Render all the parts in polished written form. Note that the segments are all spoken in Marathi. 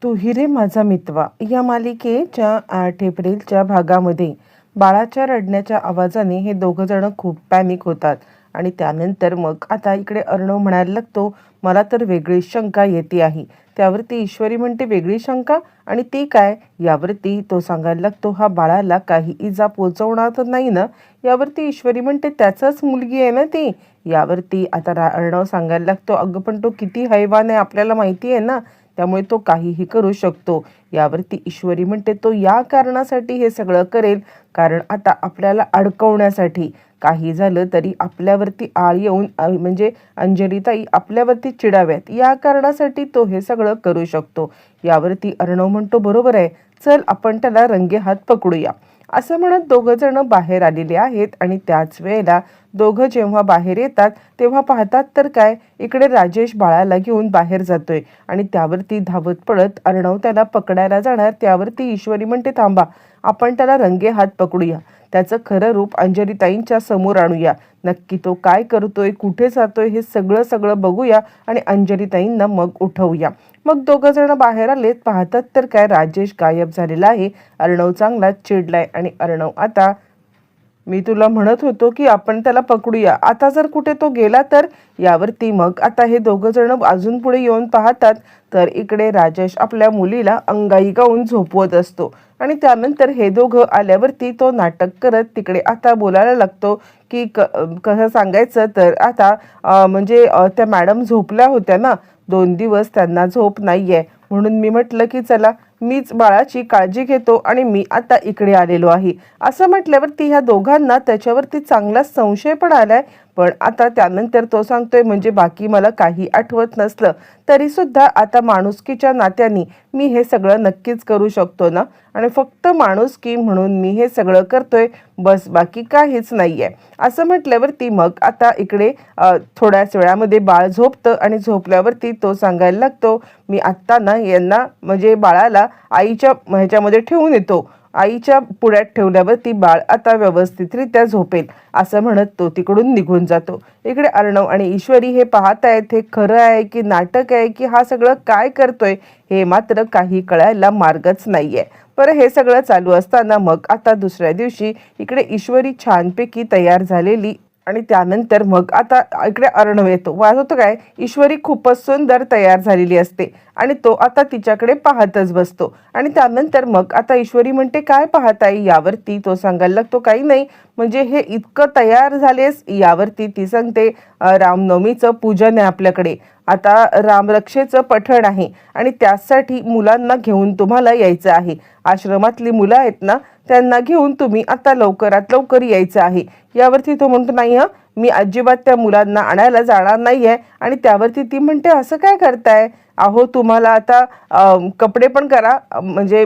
तू ही रे माझा मितवा या मालिकेच्या 8 एप्रिलच्या भागामध्ये बाळाच्या रडण्याच्या आवाजाने हे दोघं जण खूप पॅनिक होतात. आणि त्यानंतर मग आता इकडे अर्णव म्हणायला लागतो, मला तर वेगळी शंका येते आहे. त्यावरती ईश्वरी म्हणते, वेगळी शंका? आणि ती काय? यावरती तो सांगायला लागतो, हा बाळाला काही इजा पोचवणार तर नाही ना? यावरती ईश्वरी म्हणते, त्याचाच मुलगी आहे ना ती. यावरती आता अर्णव सांगायला लागतो, अगं पण तो किती हैवान आहे आपल्याला माहिती आहे ना, त्यामुळे तो काहीही करू शकतो. यावरती ईश्वरी म्हणते, तो या कारणासाठी हे सगळं करेल, कारण आता आपल्याला अडकवण्यासाठी. काही झालं तरी आपल्यावरती आळ येऊन म्हणजे अंजलीताई आपल्यावरती चिडाव्यात या कारणासाठी तो हे सगळं करू शकतो. यावरती अर्णव म्हणतो, बरोबर आहे, चल आपण त्याला रंगेहात पकडूया. असं म्हणत दोघं जण बाहेर आलेले आहेत. आणि त्याच वेळेला दोघं जेव्हा बाहेर येतात तेव्हा पाहतात तर काय, इकडे राजेश बाळाला घेऊन बाहेर जातोय. आणि त्यावरती धावत पडत अर्णव त्याला पकडायला जाणार. त्यावरती ईश्वरी म्हणते, थांबा, आपण त्याला रंगेहात पकडूया, त्याचं खरं रूप अंजलीताईंच्या समोर आणूया, नक्की तो काय करतोय, कुठे जातोय हे सगळं बघूया आणि अंजलीताईंना मग उठवूया. मग दोघं जण बाहेर आलेत. पाहतात तर काय, राजेश गायब झालेला आहे. अर्णव चांगलाच चिडलाय. आणि अर्णव आता, मी तुला म्हणत होतो की आपण त्याला पकडूया, आता जर कुठे तो गेला तर? यावरती मग आता हे दोघं जण अजून पुढे येऊन पाहतात तर इकडे राजेश आपल्या मुलीला अंगाई गाऊन झोपवत असतो. आणि त्यानंतर हे दोघं आल्यावरती तो नाटक करत तिकडे आता बोलायला लागतो की कसं सांगायचं तर आता म्हणजे त्या मॅडम झोपल्या होत्या ना, 2 दिवस त्यांना झोप नाहीये, म्हणून मी म्हटलं की चला मीच बाळाची काळजी घेतो आणि मी आता इकडे आलेलो आहे. असं म्हटल्यावरती ह्या दोघांना त्याच्यावरती चांगला संशय पण आलाय. पण आता त्यानंतर तो सांगतोय, म्हणजे बाकी मला काही आठवत नसलं तरी सुद्धा आता माणुसकीच्या नात्याने मी हे सगळं नक्कीच करू शकतो ना, आणि फक्त माणुसकी म्हणून मी हे सगळं करतोय, बस, बाकी काहीच नाहीये. असं म्हटल्यावरती मग आता इकडे थोड्याच वेळामध्ये बाळ झोपतं. आणि झोपल्यावरती तो सांगायला लागतो, मी आत्ता ना यांना म्हणजे बाळाला आईच्या ह्याच्यामध्ये ठेवून येतो, आईच्या पुढ्यात ठेवल्यावरती बाळ आता व्यवस्थितरित्या झोपेल. असं म्हणत तो तिकडून निघून जातो. इकडे अर्णव आणि ईश्वरी हे पाहत आहेत, हे खरं आहे की नाटक आहे, की हा सगळं काय करतोय हे मात्र काही कळायला मार्गच नाहीये. बरं, हे सगळं चालू असताना मग आता दुसऱ्या दिवशी इकडे ईश्वरी छानपैकी तयार झालेली. आणि त्यानंतर मग आता इकडे अर्णव येतो. वाजवतो काय, ईश्वरी खूपच सुंदर तयार झालेली असते आणि तो आता तिच्याकडे पाहतच बसतो. आणि त्यानंतर मग आता ईश्वरी म्हणते, काय पाहताय? यावरती तो सांगायला लागतो, काही नाही, म्हणजे हे इतकं तयार झालेस? यावरती ती सांगते, रामनवमीचं पूजन आहे आपल्याकडे, आता रामरक्षेचं पठण आहे आणि त्यासाठी मुलांना घेऊन तुम्हाला यायचं आहे. आश्रमातली मुलं आहेत ना, त्यांना घेऊन तुम्ही आता लवकरात लवकर यायचं आहे. यावरती तो म्हणतो, नाही हं, मी अजिबात त्या मुलांना आणायला जाणार नाही आहे. आणि त्यावरती ती म्हणते, असं काय करताय? अहो, तुम्हाला आता कपडे पण करा, म्हणजे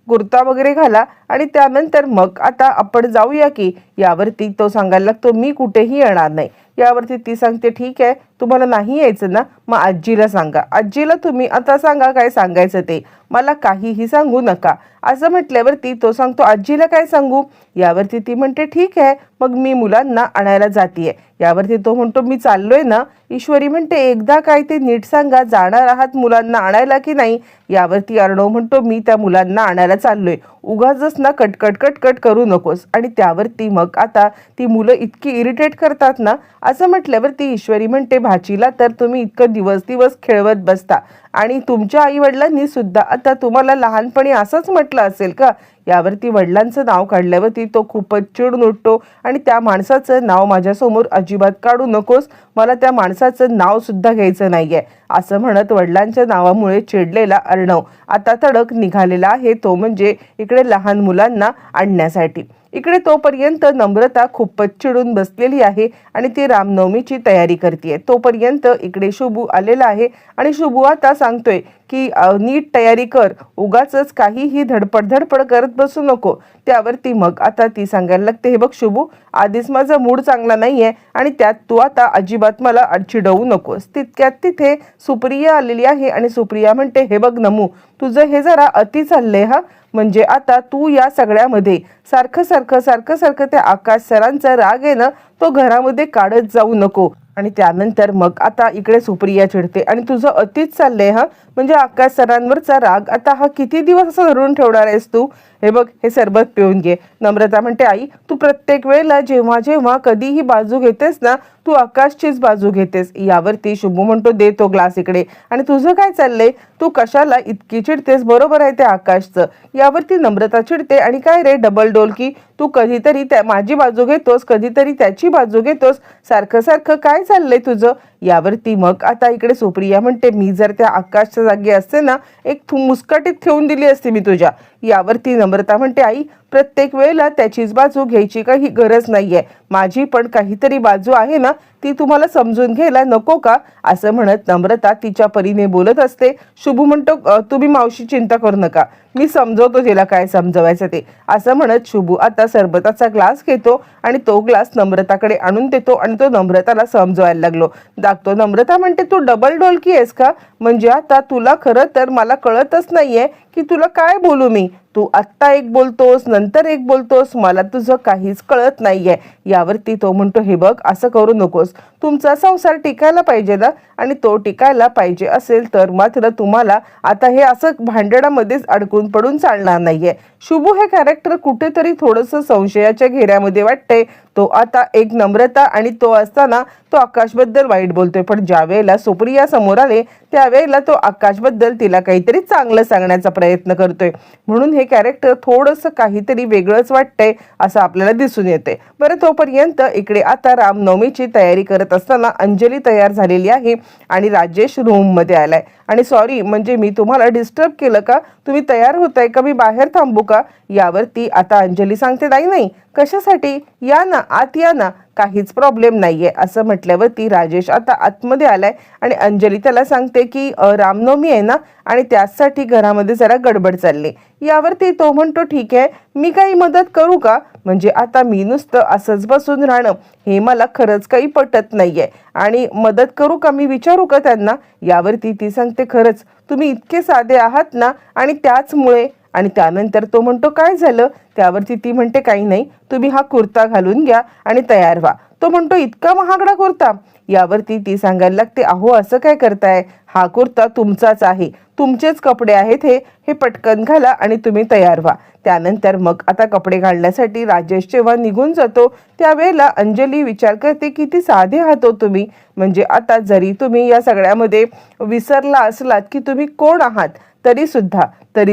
कुर्ता वगैरे घाला आणि त्यानंतर मग आता आपण जाऊया की. यावरती तो सांगायला लागतो, मी कुठेही येणार नाही. यावरती ती सांगते, ठीक आहे, तुम्हाला नाही यायचं ना, मग आजीला सांगा, आजीला तुम्ही आता सांगा काय सांगायचं ते, मला काहीही सांगू नका. असं म्हटल्यावरती तो सांगतो, आजीला काय सांगू? यावरती ती म्हणते, ठीक आहे, मग मी मुलांना आणायला जातीये. यावरती तो म्हणतो, मी चाललोय ना. ईश्वरी म्हणते, एकदा काय ते नीट सांगा, जाणार आहात मुलांना आणायला की नाही? यावरती अर्णव म्हणतो, मी त्या मुलांना आणायला चाललोय, उगाचच ना कटकट करू नकोस. आणि त्यावरती मग आता ती मुलं इतकी इरिटेट करतात ना. असं म्हटल्यावरती ईश्वरी म्हणते, भाचीला तर तुम्ही इतकं दिवस खेळवत बसता आणि तुमच्या आई वडिलांनी सुद्धा आता तुम्हाला लहानपणी असंच म्हटलं असेल का? यावरती वडिलांचं नाव काढल्यावरती तो खूपच चिडून उठतो आणि त्या माणसाचं नाव माझ्यासमोर अजिबात काढू नकोस, मला त्या माणसाचं नाव सुद्धा घ्यायचं नाहीये. असं म्हणत वडिलांच्या नावामुळे चिडलेला अर्णव आता तडक निघालेला आहे, तो म्हणजे इकडे लहान मुलांना आणण्यासाठी. इकडे तोपर्यंत नम्रता खूपच चिडून बसलेली आहे आणि ती रामनवमीची तयारी करते. तोपर्यंत इकडे शुभू आलेला आहे आणि शुभू आता सांगतोय की नीट तयारी कर, उगाचच काहीही धडपड करत बसू नको. त्यावरती मग आता ती सांगायला लागते, हे बघ शुभू, आधीच माझा मूड चांगला नाहीये आणि त्यात तू आता अजिबात मला चिडवू नकोस. तितक्यात तिथे सुप्रिया आलेली आहे आणि सुप्रिया म्हणते, हे बघ नमू, तुझं हे जरा अति चाललंय हा, म्हणजे आता तू या सगळ्यामध्ये सारखं त्या आकाश सरांचा राग आहे ना, तो घरामध्ये काढत जाऊ नको. आणि त्यानंतर मग आता इकडे सुप्रिया चिडते आणि तुझं अतिच चाललंय हा, म्हणजे आकाश सरांवरचा राग आता हा किती दिवस असं धरून ठेवणार आहेस तू? हे बघ, हे सरबत पिऊन घे. नम्रता म्हणते आई, तू प्रत्येक वेळेला जेव्हा जेव्हा कधीही बाजू घेतेस ना, तू आकाशचीच बाजू घेतेस. यावरती शुभू म्हणतो दे तो ग्लास इकडे. आणि तुझं काय चाललंय, तू कशाला इतकी चिडतेस? बरोबर आहे ते आकाशचं. यावरती नम्रता चिडते आणि काय रे डबल डोलकी, तू कधीतरी माझी बाजू घेतोस, कधीतरी त्याची बाजू घेतोस, सारखं सारखं काय चाललंय तुझं? यावरती मग आता इकडे सुप्रिया म्हणते मी जर त्या आकाशच्या जागी असते ना, एक मुस्काटीत ठेवून दिली असती मी तुझ्या. यावरती नम्रता म्हणते आई, प्रत्येक वेळेला त्याचीच बाजू घ्यायची काही गरज नाहीये, माझी पण काहीतरी बाजू आहे ना, ती तुम्हाला समजून घ्यायला नको का? असं म्हणत नम्रता तिच्या परीने बोलत असते. शुभू म्हणतो तुम्ही मावशी चिंता करू नका, मी समजवतो तिला काय समजवायचं ते. असं म्हणत शुभू आता सरबताचा ग्लास घेतो आणि तो ग्लास नम्रताकडे आणून देतो आणि तो नम्रताला समजवायला लागतो. नम्रता म्हणते तू डबल डोलकी आहेस का? म्हणजे आता तुला खरं तर मला कळतच नाहीये की तुला काय बोलू मी. तू आत्ता एक बोलतोस, नंतर एक बोलतोस, मला तुझं काहीच कळत नाहीये. यावरती तो म्हणतो हे बघ, असं करू नकोस, तुमचा संसार टिकायला पाहिजे ना, आणि तो टिकायला पाहिजे असेल तर मात्र तुम्हाला आता हे असं भांडणामध्येच अडकून पडून चालणार नाहीये. शुभू हे कॅरेक्टर कुठेतरी थोडंसं संशयाच्या घेऱ्यामध्ये वाटतंय. तो आता एक नम्रता आणि तो असताना तो आकाशबद्दल वाईट बोलतोय, पण ज्या वेळेला सुप्रिया समोर आले त्यावेळेला तो आकाशबद्दल तिला काहीतरी चांगलं सांगण्याचा प्रयत्न करतोय. म्हणून हे कॅरेक्टर थोडंसं काहीतरी वेगळंच वाटतंय असं आपल्याला दिसून येते. बरं, तोपर्यंत इकडे आता रामनवमीची तयारी करत असताना अंजली तयार झालेली आहे आणि राजेश रूममध्ये आलाय. आणि सॉरी, म्हणजे मी तुम्हाला डिस्टर्ब केलं का? तुम्ही तयार होताय का? मी बाहेर थांबू का? यावरती आता अंजली सांगते नाही नाही, कशासाठी, या ना आत या ना, काहीच प्रॉब्लेम नाहीये. असं म्हटल्यावरती राजेश आता आतमध्ये आलाय आणि अंजली त्याला सांगते की रामनवमी आहे ना, आणि त्यासाठी घरामध्ये जरा गडबड चालली. यावरती तो म्हणतो ठीक आहे, मी काही मदत करू का? म्हणजे आता मी नुसतं असंच बसून राहणं हे मला खरंच काही पटत नाहीये, आणि मदत करू का, मी विचारू का त्यांना? यावरती ती सांगते खरंच तुम्ही इतके साधे आहात ना, आणि त्याचमुळे. आणि त्यानंतर तो म्हणतो काय झालं? त्यावरती ती म्हणते काही नाही, तुम्ही हा कुर्ता घालून घ्या आणि तयार व्हा. तो म्हणतो इतका महागडा कुर्ता? यावरती ती सांगायला लागते अहो असं काय करताय, हा कुर्ता तुमचाच आहे, तुमचेच कपडे आहेत हे, हे पटकन घाला आणि तुम्ही तयार व्हा. त्यानंतर मग आता कपडे घालण्यासाठी राजेश जेव्हा निघून जातो त्यावेळेला अंजली विचार करते किती साधे आहात तुम्ही. म्हणजे आता जरी तुम्ही या सगळ्यामध्ये विसरला असलात की तुम्ही कोण आहात, तरी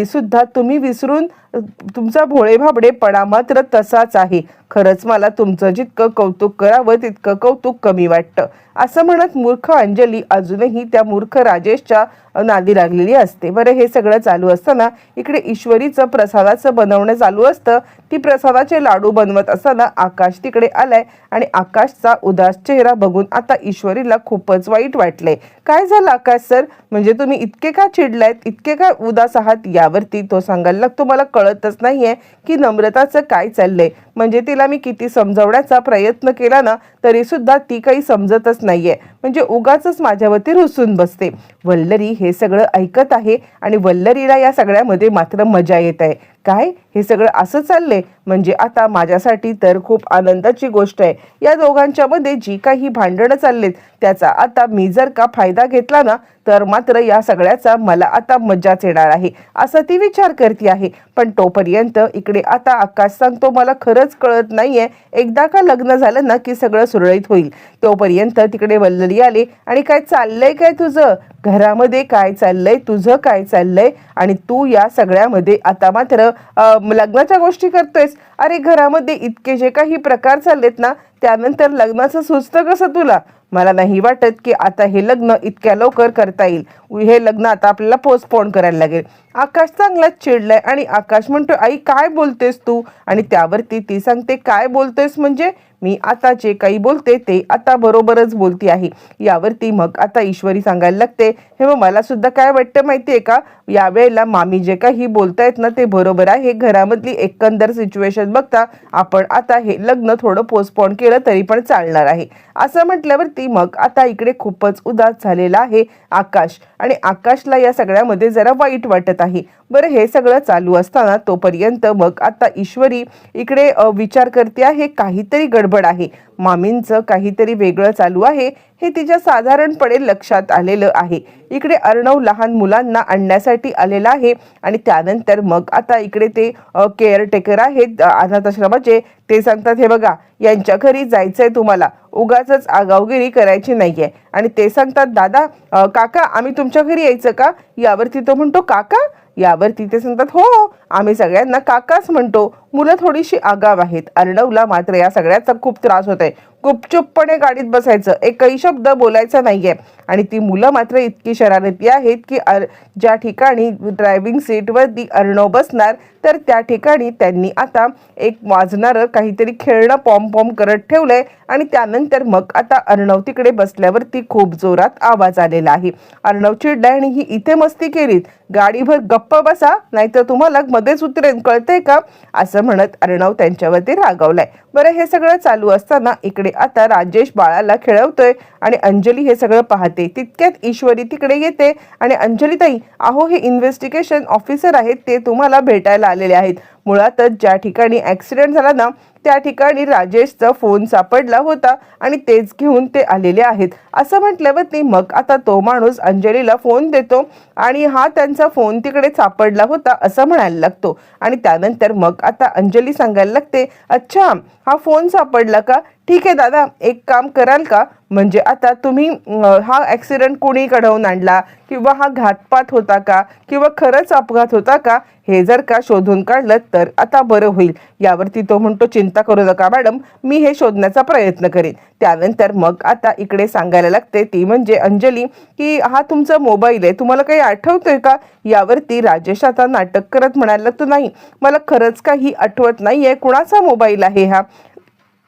सुद्धा तुम्ही विसरून तुमचा भोळेभाबडेपणा मात्र तसाच आहे. खरंच मला तुमचं जितकं कौतुक करावं तितकं कौतुक कमी वाटतं. असं म्हणत मूर्ख अंजली अजूनही त्या मूर्ख राजेशच्या नादी लागलेली असते. बरं, हे सगळं चालू असताना इकडे ईश्वरीचं प्रसादाचं बनवणं चालू असतं. ती प्रसादाचे लाडू बनवत असताना आकाश तिकडे आलाय आणि आकाशचा उदास चेहरा बघून आता ईश्वरीला खूपच वाईट वाटले. काय झालं आकाश सर, म्हणजे तुम्ही इतके का चिडलायत, इतके का उदास आहात? यावरती तो सांगायला लागतो मला कळतच नाहीये की नम्रताचं काय चाललंय. म्हणजे तिला मी किती समजवण्याचा प्रयत्न केला ना, तरी सुद्धा ती काही समजतच नाहीये, म्हणजे उगाच माझ्यावरती रुसून बसते. वल्लरी हे सगळं ऐकत आहे आणि वल्लरीला या सगळ्यामध्ये मात्र मजा येत आहे. काय हे सगळं असं चाललंय, म्हणजे आता माझ्यासाठी तर खूप आनंदाची गोष्ट आहे. या दोघांच्या मध्ये जी काही भांडणं चाललेत त्याचा आता मी जर का फायदा घेतला ना, तर मात्र या सगळ्याचा मला आता मजाच येणार आहे असं ती विचार करते आहे. पण तोपर्यंत इकडे आता आकाश सांगतो मला खरंच कळत नाहीये, एकदा का लग्न झालं ना की सगळं सुरळीत होईल. तोपर्यंत तिकडे वल्लरी आले आणि काय चाललंय काय तुझं घरामध्ये, काय चाललंय तुझं, काय चाललंय, आणि तू या सगळ्यामध्ये आता मात्र लग्नाच्या गोष्टी करतोयस. अरे घरामध्ये इतके जे काही प्रकार चाललेत ना, त्यानंतर लग्नाचं सुचतं कसं तुला? मला नाही वाटत की आता हे लग्न इतक्या लवकर करता येईल. हे लग्न आता आपल्याला पोस्टपोन करायला लागेल. आकाश चांगलाच चिडलाय आणि आकाश म्हणतो आई काय बोलतेस तू? आणि त्यावरती ती सांगते काय बोलतोयस म्हणजे मी आता जे काही बोलते ते आता बरोबरच बोलती आहे. यावरती मग आता ईश्वरी सांगायला लागते हे मग मला सुद्धा काय वाटतं माहितीये का, यावेळेला मामी जे काही बोलतायत ना ते बरोबर आहे. घरामधली एकंदर सिच्युएशन बघता आपण आता हे लग्न थोडं पोस्टपोन केलं तरी पण चालणार आहे. असं म्हटल्यावरती मग आता इकडे खूपच उदास झालेला आहे आकाश, आणि आकाशला या सगळ्यामध्ये जरा वाईट वाटत आहे. बरं, हे सगळं चालू असताना तोपर्यंत मग आता ईश्वरी इकडे विचार करते आहे काहीतरी गडबड गडबड आहे. मामींचं काहीतरी वेगळं चालू आहे हे तिच्या साधारणपणे लक्षात आलेलं आहे. इकडे अर्णव लहान मुलांना आणण्यासाठी आलेला आहे आणि त्यानंतर मग आता इकडे ते केअरटेकर आहेत अनाथाश्रमाचे. ते सांगतात, हे बघा, यांच्या घरी जायचंय तुम्हाला, उगाच आगावगिरी करायची नाहीये. आणि ते सांगतात, दादा काका आम्ही तुमच्या घरी यायचं का? यावरती तो म्हणतो, काका? यावरती ते सांगतात, हो, आम्ही सगळ्यांना काकाच म्हणतो. मुलं थोडीशी आगाव आहेत. अर्णवला मात्र या सगळ्याचा खूप त्रास होत आहे. गुपचूपपणे गाडीत बसायचं, एकही शब्द बोलायचा नाहीये. आणि ती मुलं मात्र इतकी शरारती आहेत की ज्या ठिकाणी ड्रायव्हिंग सीटवरती अर्णव बसणार तर त्या ठिकाणी त्यांनी आता एक वाजणारं काहीतरी खेळणं पॉम पॉम करत ठेवलंय. आणि त्यानंतर मग आता अर्णव तिकडे बसल्यावरती खूप जोरात आवाज आलेला आहे. अर्णव चिडलाय आणि ही इथे मस्ती केलीत, गाडीभर गप्प बसा नाहीतर तुम्हाला मध्येच उतरेन, कळतंय का? असं म्हणत अर्णव त्यांच्यावरती रागावलाय. बरं, हे सगळं चालू असताना इकडे आता राजेश बाळाला खेळवतोय आणि अंजली हे सगळं पाहते. तितक्यात ईश्वरी तिकडे येते आणि अंजली ताई, अहो हे इन्व्हेस्टिगेशन ऑफिसर आहेत, ते तुम्हाला भेटायला आलेले आहेत. मुळातच ज्या ठिकाणी ॲक्सिडेंट झाला ना त्या ठिकाणी राजेशचा फोन सापडला होता आणि तेच घेऊन ते आलेले आहेत. असं म्हटल्यावरती मग आता तो माणूस अंजलीला फोन देतो आणि हा त्यांचा फोन तिकडे सापडला होता असं म्हणायला लागतो. आणि त्यानंतर मग आता अंजली सांगायला लागते, अच्छा हा फोन सापडला का? ठीक आहे दादा, एक काम कराल का? म्हणजे आता तुम्ही हा ॲक्सिडेंट कोणी घडवून आणला किंवा हा घातपात होता का किंवा खरंच अपघात होता का, हे जर का शोधून काढलं तर आता बरं होईल. यावरती तो म्हणतो, चिंता करू नका मॅडम, मी हे शोधण्याचा प्रयत्न करेन. त्यानंतर मग आता इकडे सांगायला लागते ती म्हणजे अंजली की हा तुमचा मोबाईल आहे, तुम्हाला काही आठवतोय का? यावरती राजेश आता नाटक करत म्हणायला लागतो, नाही मला खरंच काही आठवत नाहीये, कुणाचा मोबाईल आहे हा?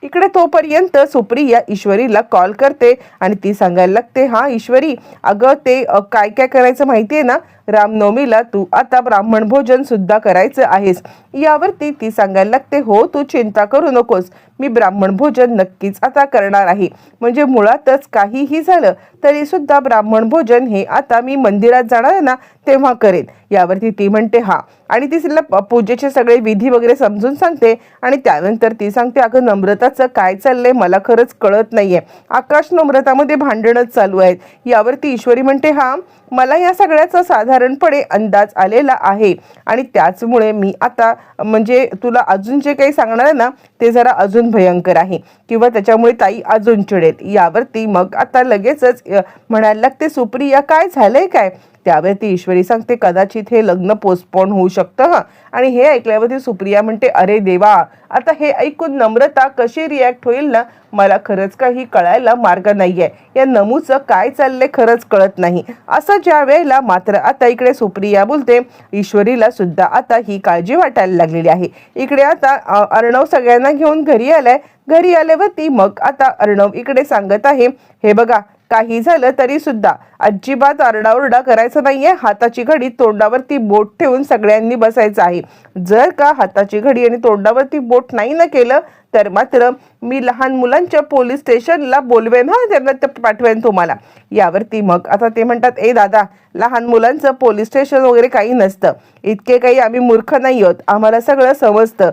इकडे तोपर्यंत सुप्रिया ईश्वरीला कॉल करते आणि ती सांगायला लागते, हा ईश्वरी, अगं ते काय काय करायचं माहिती आहे ना, रामनवमीला तू आता ब्राह्मण भोजन सुद्धा करायचं आहेस. यावरती ती सांगायला लागते, हो तू चिंता करू नकोस, मी ब्राह्मण भोजन नक्कीच आता करणार आहे. म्हणजे मुळातच काहीही झालं तरी सुद्धा ब्राह्मण भोजन हे आता मी मंदिरात जाणार आहे ना तेव्हा करेन. यावरती ती म्हणते, हा, आणि ती तिला पूजेचे सगळे विधी वगैरे समजून सांगते. आणि त्यानंतर ती सांगते, अगं नम्रताचं काय चाललंय मला खरंच कळत नाहीये, आकाश नम्रतामध्ये भांडणच चालू आहेत. यावरती ईश्वरी म्हणते, हा मला या सगळ्याचा साधारणपणे अंदाज आलेला आहे आणि त्याचमुळे मी आता म्हणजे तुला अजून जे काही सांगणार आहे ना ते जरा अजून भयंकर आहे किंवा त्याच्यामुळे ताई अजून चिडेल. यावरती मग आता लगेचच म्हणायला लागते, सुप्रिया काय झालंय काय? त्यावरती ईश्वरी सांगते, कदाचित हे लग्न पोस्टपोन होऊ शकतं. हा, आणि हे ऐकल्यावरती सुप्रिया म्हणते, अरे देवा, आता हे ऐकून नम्रता कशी रिॲक्ट होईल ना, मला खरंच काही कळायला मार्ग नाहीये. या नमूचं काय चाललंय खरंच कळत नाही. असं ज्या वेळेला मात्र आता इकडे सुप्रिया बोलते, ईश्वरीला सुद्धा आता ही काळजी वाटायला लागलेली आहे. इकडे आता अर्णव सगळ्यांना घेऊन घरी आलाय. घरी आल्यावरती मग आता अर्णव इकडे सांगत आहे, हे बघा, काही झालं तरी सुद्धा अजिबात आरडाओरडा करायचा नाहीये. हाताची घडी तोंडावरती बोट ठेवून सगळ्यांनी बसायचं आहे. जर का हाताची घडी आणि तोंडावरती बोट नाही ना केलं तर मात्र मी लहान मुलांच्या पोलीस स्टेशनला बोलवेन, हा, त्यांना ते पाठवेन तुम्हाला. यावरती मग आता ते म्हणतात, ए दादा, लहान मुलांचं पोलीस स्टेशन वगैरे काही नसतं, इतके काही आम्ही मूर्ख नाही आहोत, आम्हाला सगळं समजतं,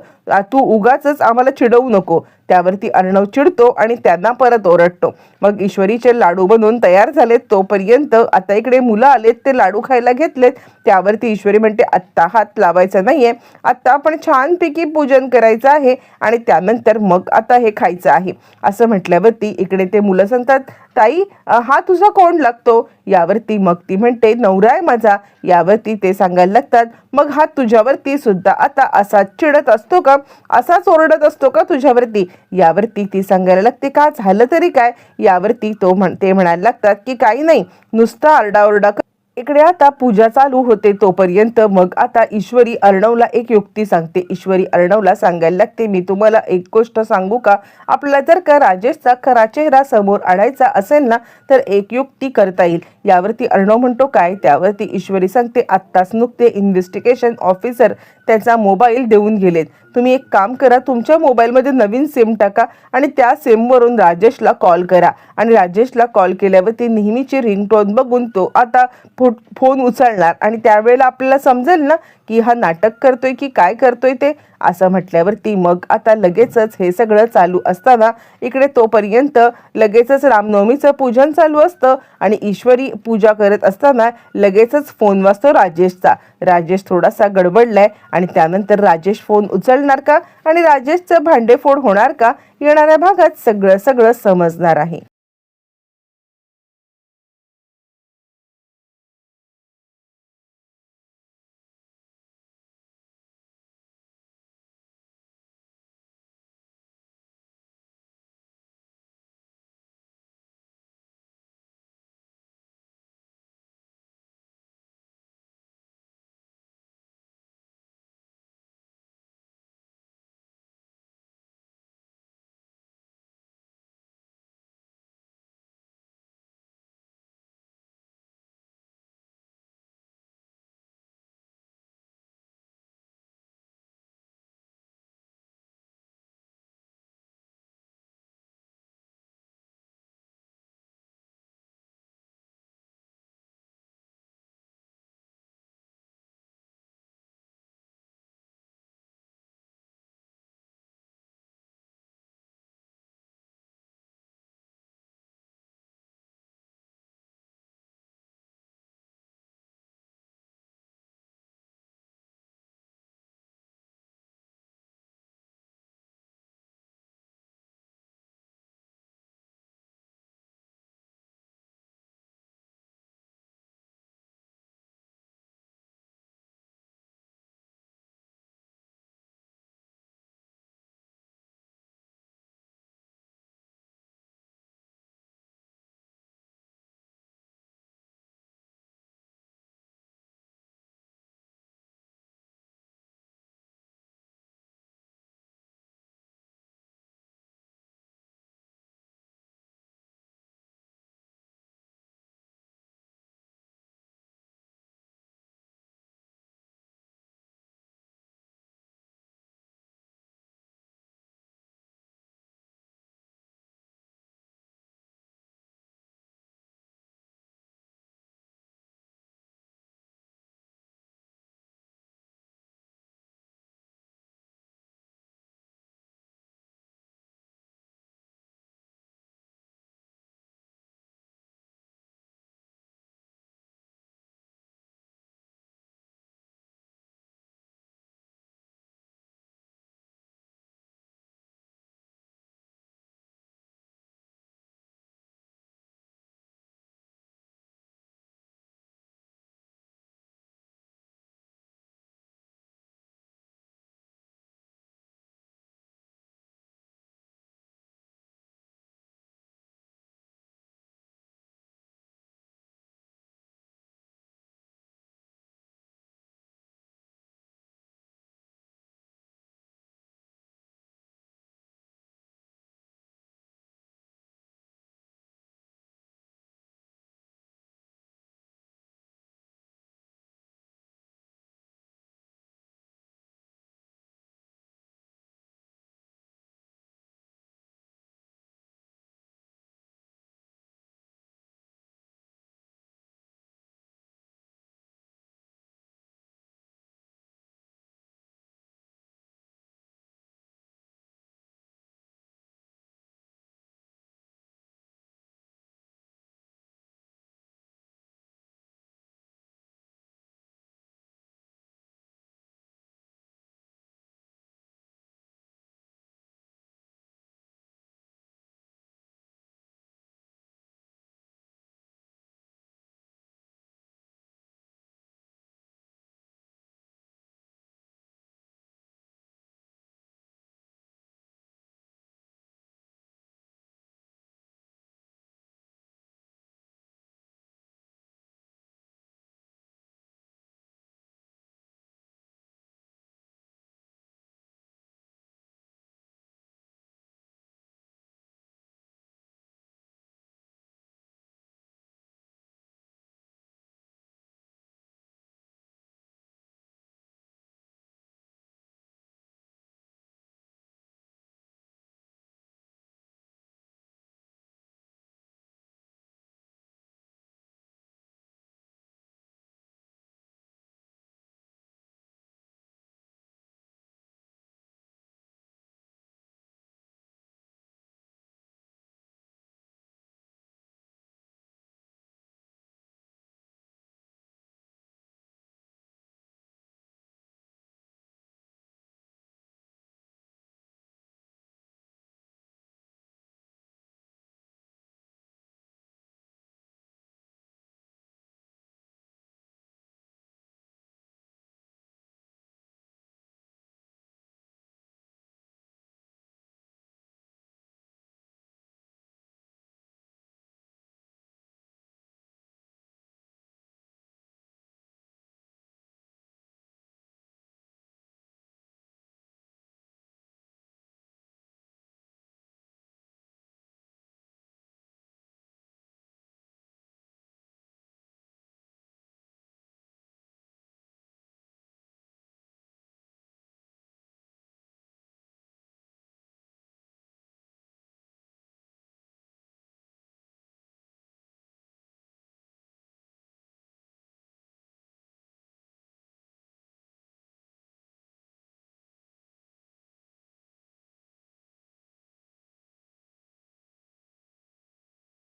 तू उगाच आम्हाला चिडवू नको. त्यावरती अर्णव चिडतो आणि त्यांना परत ओरडतो. मग ईश्वरीचे लाडू बनवून तयार झालेत. तोपर्यंत आता इकडे मुलं आलेत, ते लाडू खायला घेतलेत. त्यावरती ईश्वरी म्हणते, आत्ता हात लावायचा नाहीये, आत्ता आपण छानपैकी पूजन करायचं आहे आणि त्यानंतर मग आता हे खायचं आहे. असं म्हटल्यावरती इकडे ते मुलं सांगतात, ताई हा तुझा कोण लागतो? यावरती मग ती म्हणते, नवरा आहे माझा. यावरती ते सांगायला लागतात, मग हा तुझ्यावरती सुद्धा आता असा चिडत असतो का, असाच ओरडत असतो का तुझ्यावरती? यावरती ती सांगायला लागते, का झालं तरी काय? यावरती ते म्हणायला लागतात की काही नाही, नुसता आरडाओरडा. इकडे आता पूजा चालू होते. तोपर्यंत मग आता ईश्वरी अर्णवला एक युक्ती सांगते. ईश्वरी अर्णवला सांगायला लागते, मी तुम्हाला एक गोष्ट सांगू का, आपल्याला जर का राजेशचा खरा चेहरा समोर आणायचा असेल ना तर एक युक्ती करता येईल. यावरती अर्णव म्हणतो, काय? त्यावरती ईश्वरी सांगते, आत्ताच नुकते इन्व्हेस्टिगेशन ऑफिसर त्याचा मोबाईल देऊन गेलेत. तुम्ही एक काम करा, तुमच्या मोबाईलमध्ये नवीन सिम टाका आणि त्या सिमवरून राजेशला कॉल करा आणि राजेशला कॉल केल्यावरती नेहमीची रिंगटोन बघून तो आता फोन उचलणार आणि त्यावेळेला आपल्याला समजेल ना की हा नाटक करतोय की काय करतोय ते. असं म्हटल्यावरती मग आता लगेचच हे सगळं चालू असताना इकडे तोपर्यंत लगेचच रामनवमीचं पूजन चालू असतं आणि ईश्वरी पूजा करत असताना लगेचच फोन वाजतो राजेशचा. राजेश थोडासा गडबडलाय आणि त्यानंतर राजेश फोन उचलणार का आणि राजेशचं भांडेफोड होणार का, येणाऱ्या भागात सगळं समजणार आहे.